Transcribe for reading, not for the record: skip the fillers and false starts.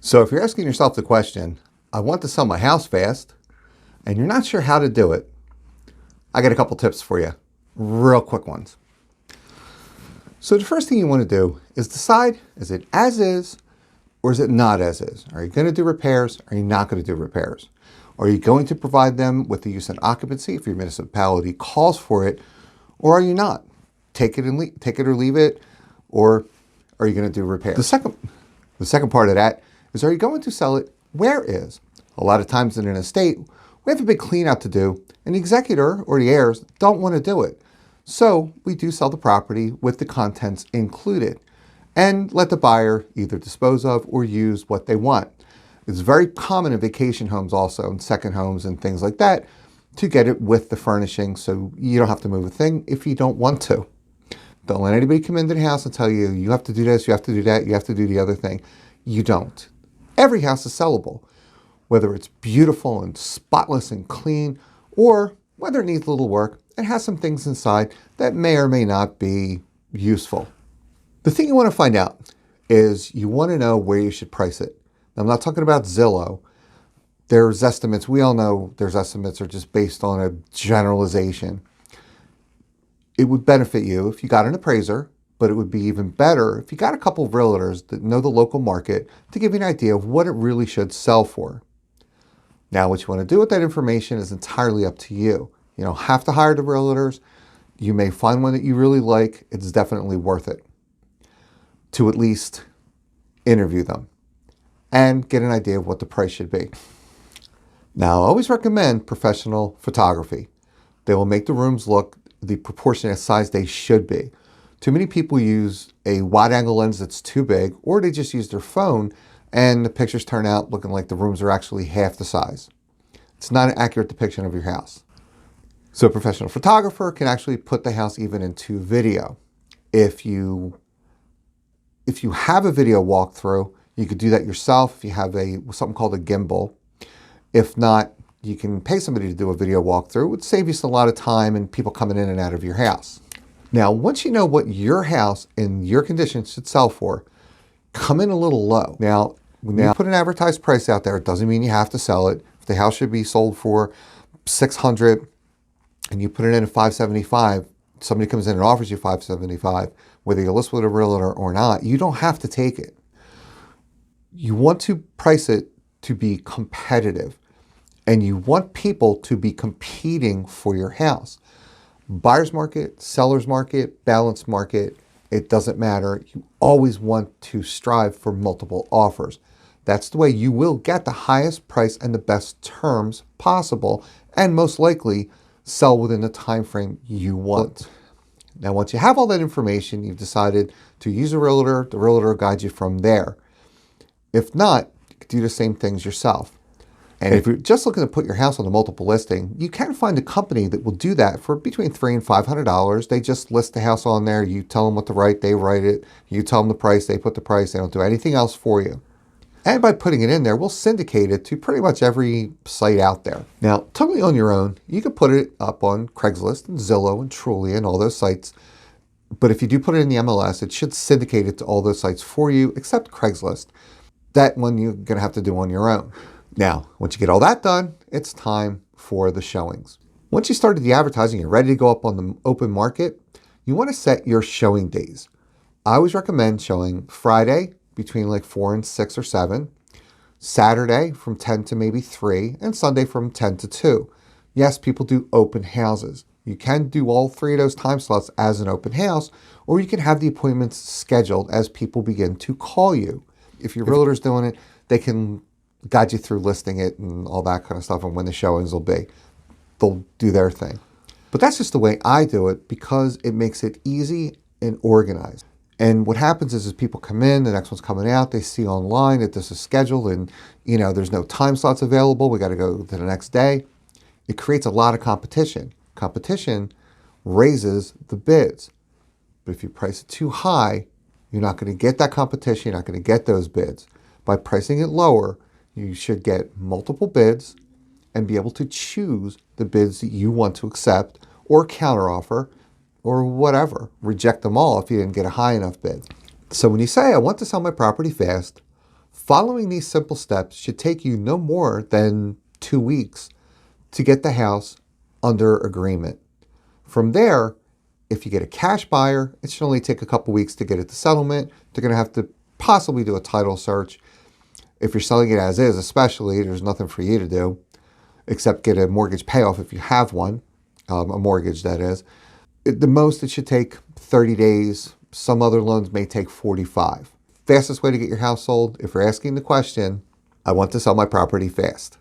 So if you're asking yourself the question, I want to sell my house fast, and you're not sure how to do it, I got a couple tips for you, real quick ones. So the first thing you want to do is decide, is it as is or is it not as is? Are you going to do repairs? Or are you not going to do repairs? Are you going to provide them with the use and occupancy if your municipality calls for it, or are you not? Take it or leave it, or are you going to do repairs? The second part of that is, are you going to sell it where is? A lot of times in an estate, we have a big clean out to do, and the executor or the heirs don't want to do it. So we do sell the property with the contents included and let the buyer either dispose of or use what they want. It's very common in vacation homes also, and second homes and things like that, to get it with the furnishing so you don't have to move a thing if you don't want to. Don't let anybody come into the house and tell you, you have to do this, you have to do that, you have to do the other thing. You don't. Every house is sellable, whether it's beautiful and spotless and clean, or whether it needs a little work and has some things inside that may or may not be useful. The thing you want to find out is you want to know where you should price it. Now, I'm not talking about Zillow. There's estimates. We all know there's estimates are just based on a generalization. It would benefit you if you got an appraiser, but it would be even better if you got a couple of realtors that know the local market to give you an idea of what it really should sell for. Now, what you want to do with that information is entirely up to you. You don't have to hire the realtors. You may find one that you really like. It's definitely worth it to at least interview them and get an idea of what the price should be. Now, I always recommend professional photography. They will make the rooms look the proportionate size they should be. Too many people use a wide angle lens that's too big, or they just use their phone and the pictures turn out looking like the rooms are actually half the size. It's not an accurate depiction of your house. So a professional photographer can actually put the house even into video. If you have a video walkthrough, you could do that yourself if you have something called a gimbal. If not, you can pay somebody to do a video walkthrough. It would save you a lot of time and people coming in and out of your house. Now, once you know what your house in your condition should sell for, come in a little low. Now, when you put an advertised price out there, it doesn't mean you have to sell it. If the house should be sold for $600 and you put it in at $575, somebody comes in and offers you $575, whether you list with a realtor or not, you don't have to take it. You want to price it to be competitive, and you want people to be competing for your house. Buyer's market, seller's market, balanced market, it doesn't matter. You always want to strive for multiple offers. That's the way you will get the highest price and the best terms possible, and most likely sell within the time frame you want. Now, once you have all that information, you've decided to use a realtor, the realtor will guide you from there. If not, you can do the same things yourself. And if you're just looking to put your house on a multiple listing, you can find a company that will do that for between $300 and $500. They just list the house on there. You tell them what to write, they write it. You tell them the price, they put the price. They don't do anything else for you. And by putting it in there, we'll syndicate it to pretty much every site out there. Now, totally on your own, you can put it up on Craigslist and Zillow and Truly and all those sites. But if you do put it in the MLS, it should syndicate it to all those sites for you, except Craigslist. That one you're going to have to do on your own. Now, once you get all that done, it's time for the showings. Once you started the advertising, you're ready to go up on the open market, you want to set your showing days. I always recommend showing Friday between like 4 and 6 or 7, Saturday from 10 to maybe 3, and Sunday from 10 to 2. Yes, people do open houses. You can do all 3 of those time slots as an open house, or you can have the appointments scheduled as people begin to call you. If your realtor's doing it, they can guide you through listing it and all that kind of stuff, and when the showings will be. They'll do their thing. But that's just the way I do it because it makes it easy and organized. And what happens is people come in, the next one's coming out, they see online that this is scheduled and there's no time slots available, we got to go to the next day. It creates a lot of competition. Competition raises the bids. But if you price it too high, you're not going to get that competition, you're not going to get those bids. By pricing it lower, you should get multiple bids and be able to choose the bids that you want to accept or counteroffer or whatever. Reject them all if you didn't get a high enough bid. So when you say, I want to sell my property fast, Following these simple steps should take you no more than 2 weeks to get the house under agreement. From there, if you get a cash buyer, it should only take a couple weeks to get it to settlement. They're going to have to possibly do a title search. If you're selling it as is, especially, there's nothing for you to do except get a mortgage payoff if you have one, a mortgage that is. The most it should take 30 days. Some other loans may take 45. Fastest way to get your house sold, if you're asking the question, I want to sell my property fast.